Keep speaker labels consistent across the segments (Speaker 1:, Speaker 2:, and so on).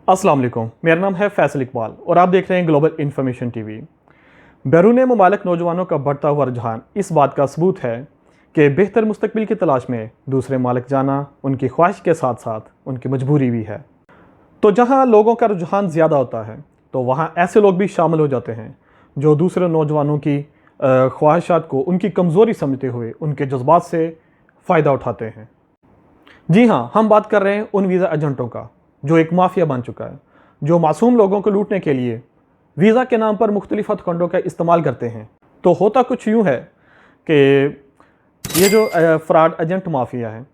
Speaker 1: अस्सलाम वालेकुम, मेरा नाम है फैसल इकबाल और आप देख रहे हैं ग्लोबल इन्फॉर्मेशन टीवी। बैरून मुमालिक नौजवानों का बढ़ता हुआ रुझान इस बात का सबूत है कि बेहतर मुस्तकबिल की तलाश में दूसरे मालिक जाना उनकी ख्वाहिश के साथ साथ उनकी मजबूरी भी है। तो जहाँ लोगों का रुझान ज़्यादा होता है तो वहाँ ऐसे लोग भी शामिल हो जाते हैं जो दूसरे नौजवानों की ख्वाहिशात को उनकी कमज़ोरी समझते हुए उनके जज्बात से फ़ायदा उठाते हैं। जी हाँ, हम बात कर रहे हैं उन वीज़ा एजेंटों का जो एक माफिया बन चुका है, जो मासूम लोगों को लूटने के लिए वीज़ा के नाम पर मुख्तलिफ हथकंडों का इस्तेमाल करते हैं। तो होता कुछ यूँ है कि ये जो फ्रॉड एजेंट माफिया है,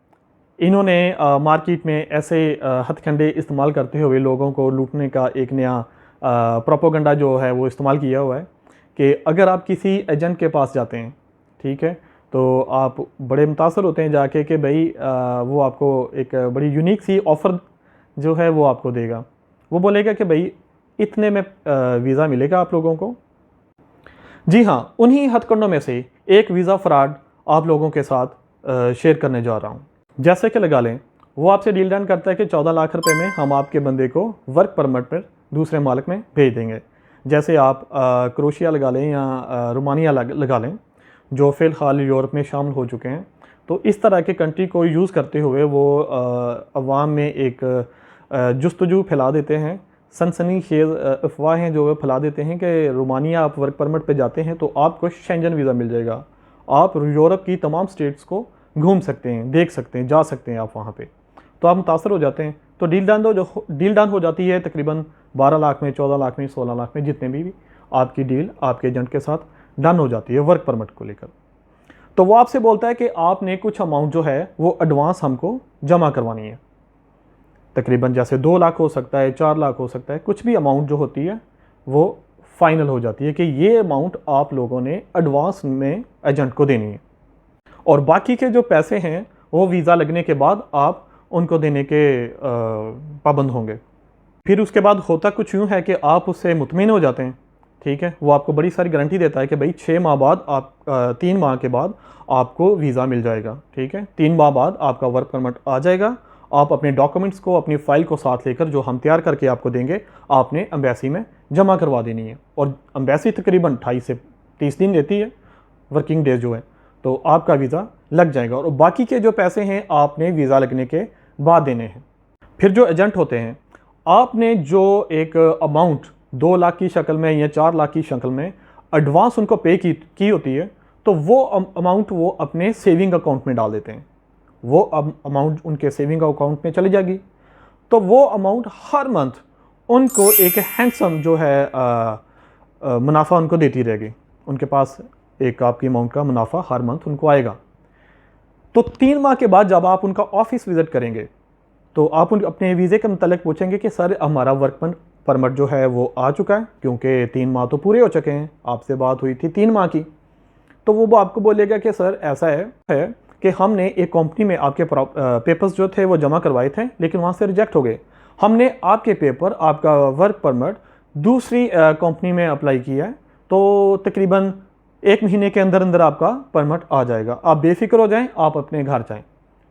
Speaker 1: इन्होंने मार्केट में ऐसे हथकंडे इस्तेमाल करते हुए लोगों को लूटने का एक नया प्रोपोगंडा जो है वो इस्तेमाल किया हुआ है कि अगर आप किसी एजेंट के पास जाते हैं, ठीक है, तो आप बड़े मुतासर होते हैं जाके कि भाई वो आपको एक बड़ी यूनिक सी ऑफ़र जो है वो आपको देगा। वो बोलेगा कि भाई इतने में वीज़ा मिलेगा आप लोगों को। जी हाँ, उन्हीं हथकंडों में से एक वीज़ा फ्रॉड आप लोगों के साथ शेयर करने जा रहा हूँ। जैसे कि लगा लें, वो आपसे डील डन करता है कि 14 लाख रुपए में हम आपके बंदे को वर्क परमिट पर दूसरे मुल्क में भेज देंगे। जैसे आप क्रोशिया लगा लें या रोमानिया लगा लें, जो फ़िलहाल यूरोप में शामिल हो चुके हैं। तो इस तरह के कंट्री को यूज़ करते हुए वो अवाम में एक जुस्तजू फैला देते हैं, सनसनीखेज़ अफवाहें जो फैला देते हैं कि रोमानिया आप वर्क परमिट पे जाते हैं तो आपको शेंजन वीज़ा मिल जाएगा, आप यूरोप की तमाम स्टेट्स को घूम सकते हैं, देख सकते हैं, जा सकते हैं आप वहाँ पे। तो आप मुतासर हो जाते हैं। तो डील डन हो जाती है तकरीबन 12 लाख में, 14 लाख में, 16 लाख में, जितने भी आपकी डील आपके एजेंट के साथ डन हो जाती है वर्क परमिट को लेकर। तो वो आपसे बोलता है कि आपने कुछ अमाउंट जो है वो एडवांस हमको जमा करवानी है। तकरीबन जैसे 2 लाख हो सकता है, 4 लाख हो सकता है, कुछ भी अमाउंट जो होती है वो फाइनल हो जाती है कि ये अमाउंट आप लोगों ने एडवांस में एजेंट को देनी है और बाकी के जो पैसे हैं वो वीज़ा लगने के बाद आप उनको देने के पाबंद होंगे। फिर उसके बाद होता कुछ यूँ है कि आप उससे मुतमिन हो जाते हैं, ठीक है। वो आपको बड़ी सारी गारंटी देता है कि भाई 6 माह बाद आप 3 माह के बाद आपको वीज़ा मिल जाएगा, ठीक है। 3 माह बाद आपका वर्क परमिट आ जाएगा। आप अपने डॉक्यूमेंट्स को, अपनी फ़ाइल को साथ लेकर जो हम तैयार करके आपको देंगे, आपने एम्बेसी में जमा करवा देनी है और एम्बेसी तकरीबन 28 से 30 दिन देती है, वर्किंग डेज जो है, तो आपका वीज़ा लग जाएगा और बाकी के जो पैसे हैं आपने वीज़ा लगने के बाद देने हैं। फिर जो एजेंट होते हैं, आपने जो एक अमाउंट 2 लाख की शक्ल में या 4 लाख की शक्ल में एडवांस उनको पे की होती है, तो वो अमाउंट वो अपने सेविंग अकाउंट में डाल देते हैं। वो अमाउंट उनके सेविंग अकाउंट में चली जाएगी, तो वो अमाउंट हर मंथ उनको एक हैंडसम जो है मुनाफा उनको देती रहेगी। उनके पास एक आपकी अमाउंट का मुनाफा हर मंथ उनको आएगा। तो 3 माह के बाद जब आप उनका ऑफिस विज़िट करेंगे तो आप अपने वीज़े के मतलब पूछेंगे कि सर हमारा वर्क परमिट जो है वो आ चुका है, क्योंकि 3 माह तो पूरे हो चुके हैं, आपसे बात हुई थी 3 माह की। तो वो आपको बोलेगा कि सर ऐसा है कि हमने एक कंपनी में आपके पेपर्स जो थे वो जमा करवाए थे, लेकिन वहाँ से रिजेक्ट हो गए। हमने आपके पेपर, आपका वर्क परमिट दूसरी कंपनी में अप्लाई किया है, तो तकरीबन 1 महीने के अंदर अंदर आपका परमिट आ जाएगा। आप बेफिक्र हो जाएं, आप अपने घर जाएं,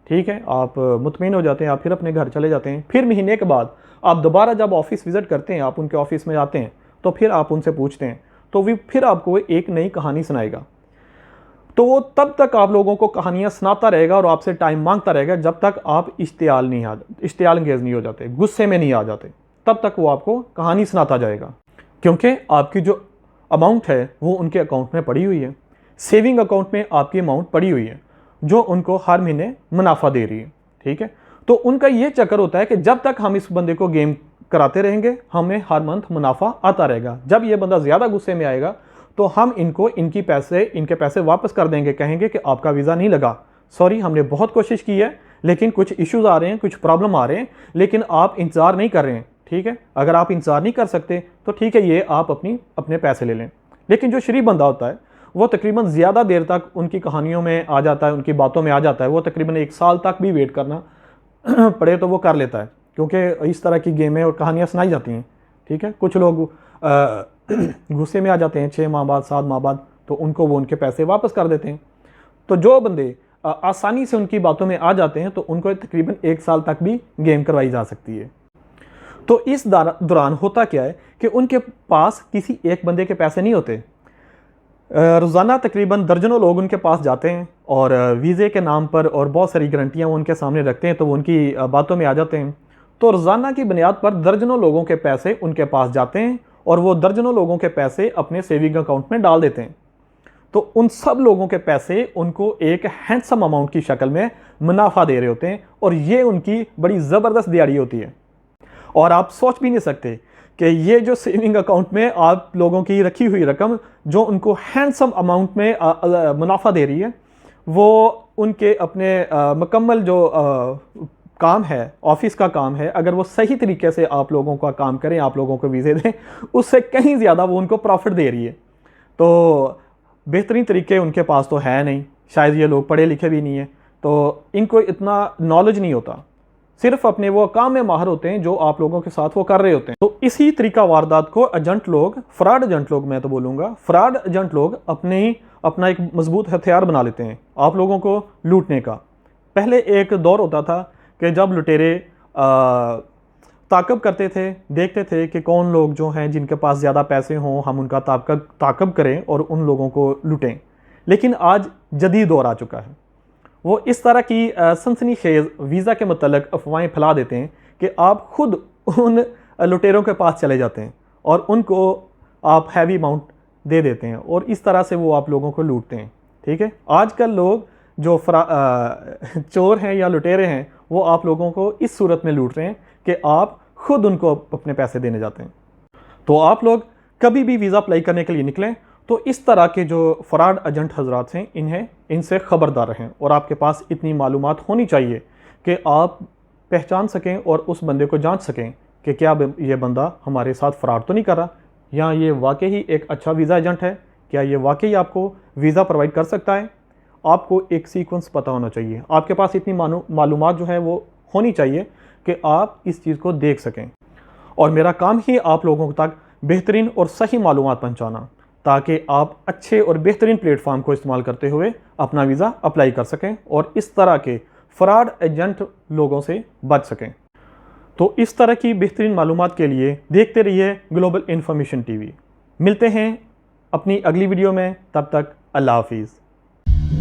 Speaker 1: ठीक है। आप मुतमिन हो जाते हैं, आप फिर अपने घर चले जाते हैं। फिर महीने के बाद आप दोबारा जब ऑफिस विज़िट करते हैं, आप उनके ऑफिस में जाते हैं, तो फिर आप उनसे पूछते हैं, तो वो फिर आपको एक नई कहानी सुनाएगा। तो वो तब तक आप लोगों को कहानियाँ सुनाता रहेगा और आपसे टाइम मांगता रहेगा जब तक आप इश्तियाल अंगेज़ नहीं हो जाते, गुस्से में नहीं आ जाते, तब तक वो आपको कहानी सुनाता जाएगा। क्योंकि आपकी जो अमाउंट है वो उनके अकाउंट में पड़ी हुई है, सेविंग अकाउंट में आपकी अमाउंट पड़ी हुई है जो उनको हर महीने मुनाफा दे रही है, ठीक है। तो उनका ये चक्कर होता है कि जब तक हम इस बंदे को गेम कराते रहेंगे, हमें हर मंथ मुनाफा आता रहेगा। जब ये बंदा ज़्यादा गुस्से में आएगा तो हम इनके पैसे वापस कर देंगे, कहेंगे कि आपका वीज़ा नहीं लगा, सॉरी हमने बहुत कोशिश की है, लेकिन कुछ इश्यूज़ आ रहे हैं, कुछ प्रॉब्लम आ रहे हैं, लेकिन आप इंतज़ार नहीं कर रहे हैं, ठीक है। अगर आप इंतज़ार नहीं कर सकते तो ठीक है, ये आप अपने पैसे ले लें। लेकिन जो शरीफ बंदा होता है वो तकरीबन ज़्यादा देर तक उनकी कहानियों में आ जाता है, उनकी बातों में आ जाता है। वो तकरीबन 1 साल तक भी वेट करना पड़े तो वो कर लेता है, क्योंकि इस तरह की गेमें और कहानियाँ सुनाई जाती हैं, ठीक है। कुछ लोग गुस्से में आ जाते हैं 6 माह बाद, 7 माह बाद, तो उनको वो उनके पैसे वापस कर देते हैं। तो जो बंदे आसानी से उनकी बातों में आ जाते हैं तो उनको तकरीबन 1 साल तक भी गेम करवाई जा सकती है। तो इस दौरान होता क्या है कि उनके पास किसी एक बंदे के पैसे नहीं होते। रोज़ाना तकरीबन दर्जनों लोग उनके पास जाते हैं और वीज़े के नाम पर और बहुत सारी गारंटियाँ वो उनके सामने रखते हैं, तो वो उनकी बातों में आ जाते हैं। तो रोज़ाना की बुनियाद पर दर्जनों लोगों के पैसे उनके पास जाते हैं और वो दर्जनों लोगों के पैसे अपने सेविंग अकाउंट में डाल देते हैं। तो उन सब लोगों के पैसे उनको एक हैंडसम अमाउंट की शक्ल में मुनाफा दे रहे होते हैं और ये उनकी बड़ी ज़बरदस्त दिहाड़ी होती है। और आप सोच भी नहीं सकते कि ये जो सेविंग अकाउंट में आप लोगों की रखी हुई रकम जो उनको हैंडसम अमाउंट में मुनाफा दे रही है, वो उनके अपने मुकम्मल जो काम है, ऑफिस का काम है, अगर वो सही तरीके से आप लोगों का काम करें, आप लोगों को वीज़े दें, उससे कहीं ज़्यादा वो उनको प्रॉफिट दे रही है। तो बेहतरीन तरीके उनके पास तो है नहीं, शायद ये लोग पढ़े लिखे भी नहीं हैं, तो इनको इतना नॉलेज नहीं होता, सिर्फ अपने वो काम में माहिर होते हैं जो आप लोगों के साथ वो कर रहे होते हैं। तो इसी तरीका वारदात को एजेंट लोग, फ्रॉड एजेंट लोग, मैं तो बोलूँगा फ्रॉड एजेंट लोग अपना एक मजबूत हथियार बना लेते हैं आप लोगों को लूटने का। पहले एक दौर होता था कि जब लुटेरे ताकब करते थे, देखते थे कि कौन लोग जो हैं जिनके पास ज़्यादा पैसे हों, हम उनका ताकब करें और उन लोगों को लूटें। लेकिन आज जदीद दौर आ चुका है, वो इस तरह की सनसनीखेज़ वीज़ा के मतलब अफवाहें फैला देते हैं कि आप खुद उन लुटेरों के पास चले जाते हैं और उनको आप हैवी अमाउंट दे देते हैं और इस तरह से वो आप लोगों को लूटते हैं। ठीक है, आजकल लोग जो चोर हैं या लुटेरे हैं वो आप लोगों को इस सूरत में लूट रहे हैं कि आप खुद उनको अपने पैसे देने जाते हैं। तो आप लोग कभी भी वीज़ा अप्लाई करने के लिए निकलें तो इस तरह के जो फ्रॉड एजेंट हजरात हैं इनसे ख़बरदार रहें और आपके पास इतनी मालूमात होनी चाहिए कि आप पहचान सकें और उस बंदे को जांच सकें कि क्या ये बंदा हमारे साथ फ्रॉड तो नहीं कर रहा, या ये वाकई ही एक अच्छा वीज़ा एजेंट है, क्या ये वाकई आपको वीज़ा प्रोवाइड कर सकता है। आपको एक सीक्वेंस पता होना चाहिए, आपके पास इतनी मालूमात जो है वो होनी चाहिए कि आप इस चीज़ को देख सकें। और मेरा काम ही आप लोगों तक बेहतरीन और सही मालूमात पहुँचाना, ताकि आप अच्छे और बेहतरीन प्लेटफॉर्म को इस्तेमाल करते हुए अपना वीज़ा अप्लाई कर सकें और इस तरह के फ्रॉड एजेंट लोगों से बच सकें। तो इस तरह की बेहतरीन मालूमात के लिए देखते रहिए ग्लोबल इन्फॉर्मेशन टीवी। मिलते हैं अपनी अगली वीडियो में, तब तक अल्लाह हाफिज़।